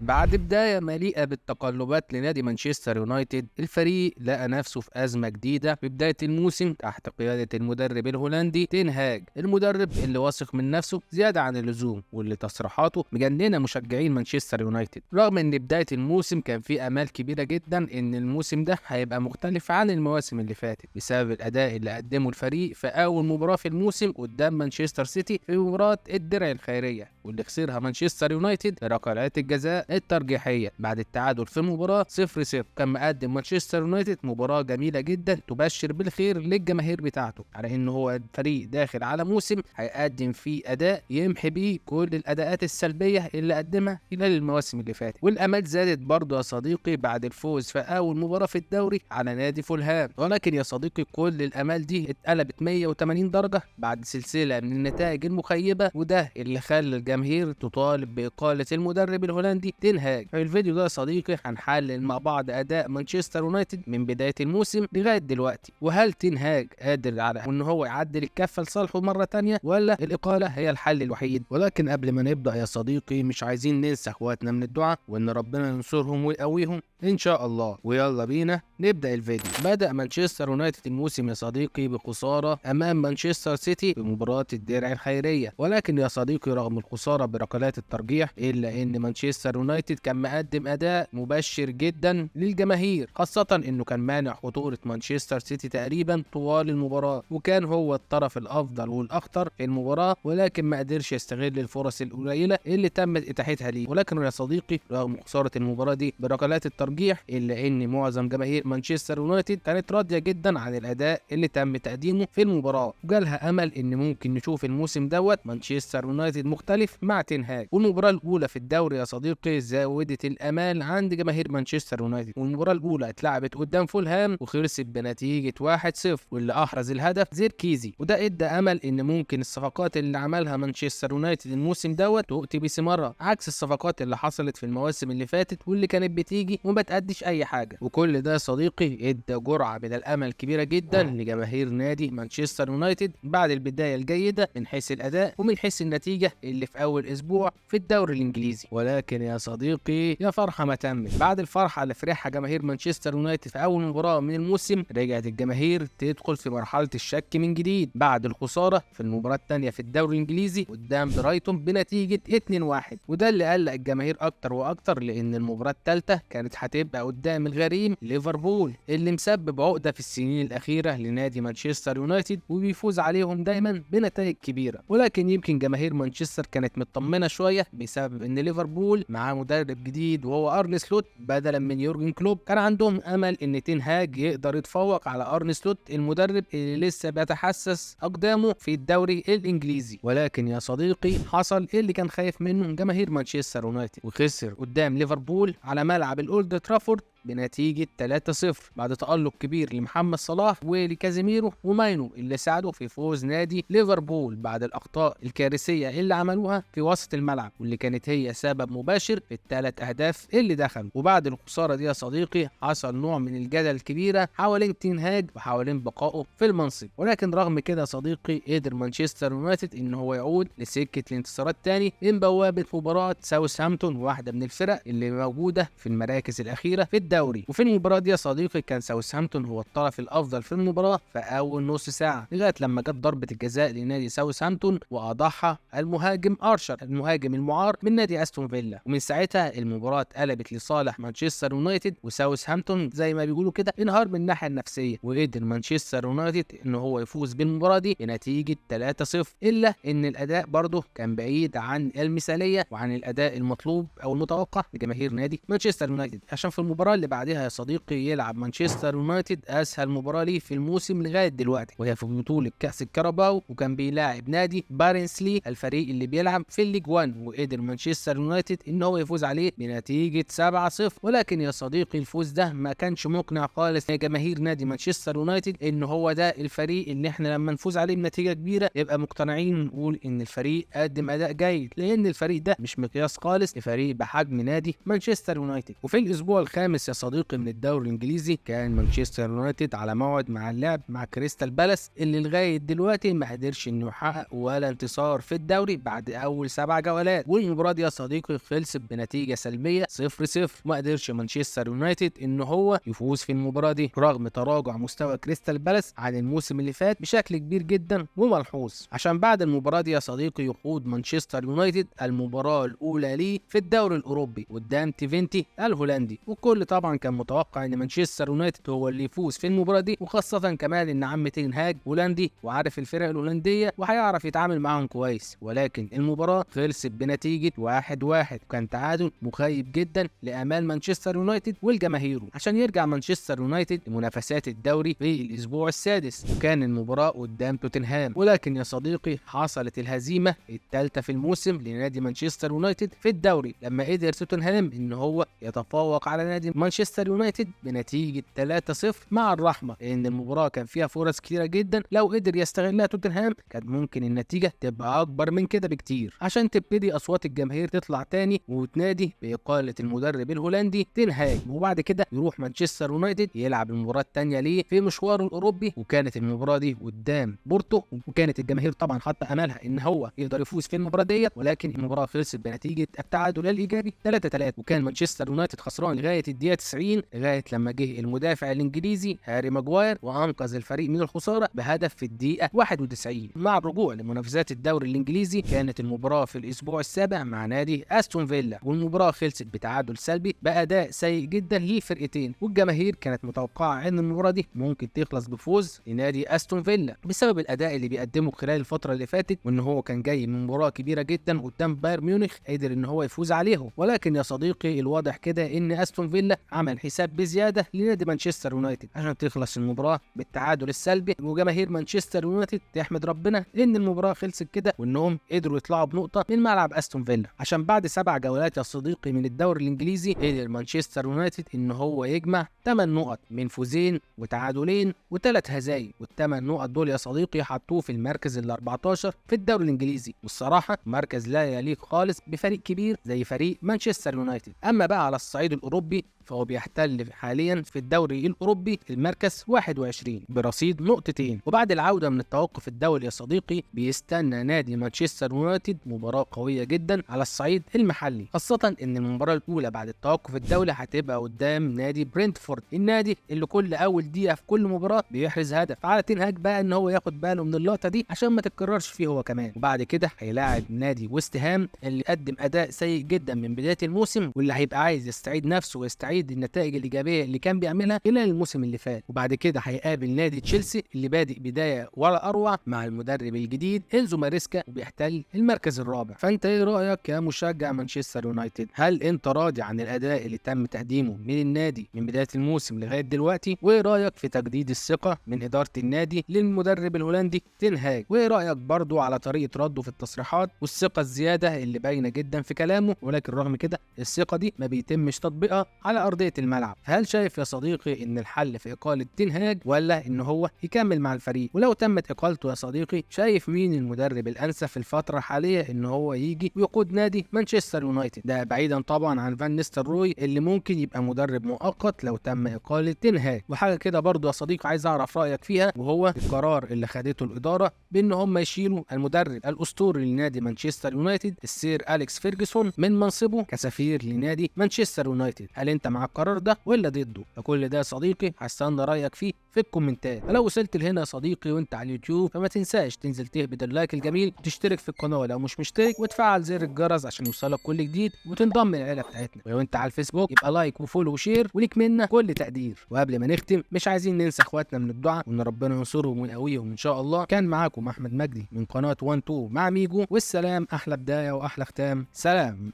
بعد بداية مليئة بالتقلبات لنادي مانشستر يونايتد، الفريق لقى نفسه في أزمة جديدة في بداية الموسم تحت قيادة المدرب الهولندي تين هاج، المدرب اللي واثق من نفسه زيادة عن اللزوم واللي تصريحاته مجننة مشجعين مانشستر يونايتد. رغم ان بداية الموسم كان فيه آمال كبيرة جدا ان الموسم ده هيبقى مختلف عن المواسم اللي فاتت بسبب الأداء اللي قدمه الفريق في أول مباراة في الموسم قدام مانشستر سيتي في مباراة الدرع الخيرية، واللي خسرها مانشستر يونايتد في ركلات الجزاء الترجيحيه بعد التعادل في المباراه 0-0. كان مقدم مانشستر يونايتد مباراه جميله جدا تبشر بالخير للجماهير بتاعته، على ان هو فريق داخل على موسم هيقدم فيه اداء يمحي بيه كل الاداءات السلبيه اللي قدمها خلال المواسم اللي فاتت. والامال زادت برضه يا صديقي بعد الفوز في اول مباراه في الدوري على نادي فولهام، ولكن يا صديقي كل الامال دي اتقلبت 180 درجه بعد سلسله من النتائج المخيبه، وده اللي خلى الجماهير تطالب باقاله المدرب الهولندي تين هاج. في الفيديو ده يا صديقي هنحلل مع بعض اداء مانشستر يونايتد من بدايه الموسم لغايه دلوقتي، وهل تين هاج قادر على ان هو يعدل الكفه لصالحه مره تانية ولا الاقاله هي الحل الوحيد. ولكن قبل ما نبدا يا صديقي مش عايزين ننسى اخواتنا من الدعاء وان ربنا ينصرهم ويقويهم ان شاء الله. ويلا بينا نبدا الفيديو. بدا مانشستر يونايتد الموسم يا صديقي بخساره امام مانشستر سيتي في مباراه الدرع الخيريه، ولكن يا صديقي رغم الخساره بركلات الترجيح الا ان مانشستر يونايتد كان مقدم اداء مبشر جدا للجماهير، خاصه انه كان مانع خطوره مانشستر سيتي تقريبا طوال المباراه، وكان هو الطرف الافضل والاخطر في المباراه، ولكن ما قدرش يستغل الفرص القليله اللي تمت اتاحتها ليه. ولكن يا صديقي رغم خساره المباراه دي بركلات الترجيح الا ان معظم جماهير مانشستر يونايتد كانت راضيه جدا عن الاداء اللي تم تقديمه في المباراه، وجالها امل ان ممكن نشوف الموسم دوت مانشستر يونايتد مختلف مع تين هاج. والمباراه الاولى في الدوري يا صديقي زودت الامال عند جماهير مانشستر يونايتد، والمباراه الاولى اتلعبت قدام فولهام وخلصت بنتيجه 1-0، واللي احرز الهدف زيركيزي، وده ادى امل ان ممكن الصفقات اللي عملها مانشستر يونايتد الموسم دوت تؤتي بثمارها، عكس الصفقات اللي حصلت في المواسم اللي فاتت واللي كانت بتيجي وما تأديش اي حاجه. وكل ده يا صديقي ادى جرعه من الامل كبيره جدا لجماهير نادي مانشستر يونايتد بعد البدايه الجيده من حيث الاداء ومن حيث النتيجه اللي في اول اسبوع في الدوري الانجليزي. ولكن يا صديقي يا فرحه ما تمت، بعد الفرحه اللي فرحها جماهير مانشستر يونايتد في اول مباراه من الموسم رجعت الجماهير تدخل في مرحله الشك من جديد بعد الخساره في المباراه الثانيه في الدوري الانجليزي قدام برايتون بنتيجه 2-1، وده اللي قلق الجماهير اكتر واكتر لان المباراه الثالثه كانت هتبقى قدام الغريم ليفربول اللي مسبب عقده في السنين الاخيره لنادي مانشستر يونايتد وبيفوز عليهم دايما بنتائج كبيره. ولكن يمكن جماهير مانشستر كانت مطمنه شويه بسبب ان ليفربول معاه مدرب جديد وهو ارن سلوت بدلا من يورجن كلوب، كان عندهم امل ان تين هاج يقدر يتفوق على ارن سلوت المدرب اللي لسه بيتحسس اقدامه في الدوري الانجليزي. ولكن يا صديقي حصل اللي كان خايف منه جماهير مانشستر يونايتد وخسر قدام ليفربول على ملعب الاولد ترافورد بنتيجة 3-0 بعد تألق كبير لمحمد صلاح ولكازيميرو وماينو اللي ساعدوا في فوز نادي ليفربول بعد الأخطاء الكارثية اللي عملوها في وسط الملعب واللي كانت هي سبب مباشر في الثلاث أهداف اللي دخلوا. وبعد الخسارة دي يا صديقي حصل نوع من الجدل الكبيرة حوالين تين هاج وحوالين بقائه في المنصب، ولكن رغم كده يا صديقي قدر مانشستر يونايتد ان هو يعود لسكة الانتصارات تاني من بوابة مباراة ساوثهامبتون، واحدة من الفرق اللي موجودة في المراكز الأخيرة في الدوري. وفي المباراه دي يا صديقي كان ساوثهامبتون هو الطرف الافضل في المباراه في اول نص ساعه لغايه لما جت ضربه الجزاء لنادي ساوثهامبتون واضاعها المهاجم ارشر المهاجم المعار من نادي استون فيلا، ومن ساعتها المباراه اتقلبت لصالح مانشستر يونايتد وساوثهامبتون زي ما بيقولوا كده انهار من الناحيه النفسيه، وقدر مانشستر يونايتد ان هو يفوز بالمباراه دي بنتيجه 3-0، الا ان الاداء برضه كان بعيد عن المثاليه وعن الاداء المطلوب او المتوقع لجماهير نادي مانشستر يونايتد، عشان في المباراه اللي بعدها يا صديقي يلعب مانشستر يونايتد اسهل مباراه ليه في الموسم لغايه دلوقتي وهي في بطوله كاس الكاراباو، وكان بيلاعب نادي بارنسلي الفريق اللي بيلعب في الليج 1، وقدر مانشستر يونايتد ان هو يفوز عليه بنتيجه 7-0. ولكن يا صديقي الفوز ده ما كانش مقنع خالص لجماهير نادي مانشستر يونايتد ان هو ده الفريق اللي احنا لما نفوز عليه بنتيجه كبيره يبقى مقتنعين نقول ان الفريق قدم اداء جيد، لان الفريق ده مش مقياس خالص لفريق بحجم نادي مانشستر يونايتد. وفي الاسبوع الخامس يا صديقي من الدوري الانجليزي كان مانشستر يونايتد على موعد مع اللعب مع كريستال بالاس اللي لغايه دلوقتي ما قدرش انه يحقق ولا انتصار في الدوري بعد اول 7 جولات، والمباراه دي يا صديقي خلصت بنتيجه سلبيه 0-0. ما قدرش مانشستر يونايتد ان هو يفوز في المباراه دي رغم تراجع مستوى كريستال بالاس عن الموسم اللي فات بشكل كبير جدا وملحوظ، عشان بعد المباراه دي يا صديقي يخوض مانشستر يونايتد المباراه الاولى ليه في الدوري الاوروبي قدام تيفنتي الهولندي. والكل طبعا كان متوقع ان مانشستر يونايتد هو اللي يفوز في المباراه دي، وخاصه كمان ان عم تين هاج هولندي وعارف الفرق الهولنديه وهيعرف يتعامل معاهم كويس. ولكن المباراه خلصت بنتيجه 1-1، وكان تعادل مخيب جدا لامال مانشستر يونايتد والجماهير عشان يرجع مانشستر يونايتد لمنافسات الدوري في الاسبوع السادس، وكان المباراه قدام توتنهام. ولكن يا صديقي حصلت الهزيمه الثالثه في الموسم لنادي مانشستر يونايتد في الدوري لما قدر توتنهام ان هو يتفوق على نادي مانشستر يونايتد بنتيجه 3-0 مع الرحمه، لان المباراه كان فيها فرص كتيره جدا لو قدر يستغلها توتنهام كان ممكن النتيجه تبقى اكبر من كده بكتير، عشان تبتدي اصوات الجماهير تطلع تاني وتنادي باقاله المدرب الهولندي تين هاج، وبعد كده يروح مانشستر يونايتد يلعب المباراه الثانيه ليه في مشواره الاوروبي. وكانت المباراه دي قدام بورتو، وكانت الجماهير طبعا حاطه امالها ان هو يقدر يفوز في المباراه ديت، ولكن المباراه خلصت بنتيجه التعادل الايجابي 3-3، وكان مانشستر يونايتد خسران لغايه الدقيقه 90 لغايه لما جه المدافع الانجليزي هاري ماجواير وانقذ الفريق من الخساره بهدف في الدقيقه 91. مع الرجوع لمنافسات الدوري الانجليزي كانت المباراه في الاسبوع السابع مع نادي استون فيلا، والمباراه خلصت بتعادل سلبي باداء سيء جدا للفرقتين، والجماهير كانت متوقعه ان المباراه دي ممكن تخلص بفوز لنادي استون فيلا بسبب الاداء اللي بيقدمه خلال الفتره اللي فاتت، وان هو كان جاي من مباراه كبيره جدا قدام بايرن ميونخ قدر ان هو يفوز عليهم. ولكن يا صديقي الواضح كده ان استون فيلا عمل حساب بزياده لنادي مانشستر يونايتد عشان تخلص المباراه بالتعادل السلبي، وجماهير مانشستر يونايتد تحمد ربنا ان المباراه خلصت كده وانهم قدروا يطلعوا بنقطه من ملعب استون فيلا، عشان بعد 7 جولات يا صديقي من الدوري الانجليزي قدر مانشستر يونايتد ان هو يجمع 8 نقط من فوزين وتعادلين و3 هزايم، وال8 نقط دول يا صديقي حطوه في المركز ال14 في الدوري الانجليزي، والصراحه مركز لا يليق خالص بفريق كبير زي فريق مانشستر يونايتد. اما بقى على الصعيد الاوروبي فهو بيحتل حاليا في الدوري الاوروبي المركز 21 برصيد نقطتين، وبعد العوده من التوقف الدولي يا صديقي بيستنى نادي مانشستر يونايتد مباراه قويه جدا على الصعيد المحلي، خاصه ان المباراه الاولى بعد التوقف الدولي هتبقى قدام نادي برينتفورد، النادي اللي كل اول دقيقه في كل مباراه بيحرز هدف، فعلى تين هاج بقى ان هو ياخد باله من اللقطه دي عشان ما تتكررش فيه هو كمان. وبعد كده هيلاعب نادي ويست هام اللي قدم اداء سيء جدا من بدايه الموسم، واللي هيبقى عايز يستعيد نفسه ويستعيد النتائج الايجابيه اللي كان بيعملها خلال الموسم اللي فات. وبعد كده هيقابل نادي تشيلسي اللي بادئ بدايه ولا اروع مع المدرب الجديد إنزو ماريسكا وبيحتل المركز الرابع. فانت ايه رايك يا مشجع مانشستر يونايتد؟ هل انت راضي عن الاداء اللي تم تقديمه من النادي من بدايه الموسم لغايه دلوقتي؟ وايه رايك في تجديد الثقه من اداره النادي للمدرب الهولندي تين هاج؟ وايه رايك برضو على طريقه رده في التصريحات والثقه الزياده اللي باينه جدا في كلامه، ولكن رغم كده الثقه دي ما بيتمش تطبيقها على ارضيه الملعب؟ هل شايف يا صديقي ان الحل في اقاله تين هاج ولا ان هو يكمل مع الفريق؟ ولو تمت اقالته يا صديقي شايف مين المدرب الانسب في الفتره الحاليه ان هو يجي ويقود نادي مانشستر يونايتد؟ ده بعيدا طبعا عن فان نيستلروي اللي ممكن يبقى مدرب مؤقت لو تم اقاله تين هاج. وحاجه كده برضو يا صديقي عايز اعرف رايك فيها، وهو القرار اللي خدته الاداره بان هم يشيلوا المدرب الاسطوري لنادي مانشستر يونايتد السير أليكس فيرجسون من منصبه كسفير لنادي مانشستر يونايتد. هل انت مع القرار ده ولا ضده؟ فكل ده يا صديقي هستنى رايك فيه في الكومنتات. فلو وصلت لهنا يا صديقي وانت على اليوتيوب فما تنساش تنزل تهبط اللايك الجميل وتشترك في القناه لو مش مشترك، وتفعل زر الجرس عشان يوصلك كل جديد وتنضم للعيله بتاعتنا. ولو انت على الفيسبوك يبقى لايك وفولو وشير وليك منا كل تقدير. وقبل ما نختم مش عايزين ننسى اخواتنا من الدعاء وان ربنا ينصرهم ويقويهم ان شاء الله. كان معاكم احمد مجدي من قناه 1 2 مع ميجو، والسلام. احلى بدايه واحلى ختام. سلام.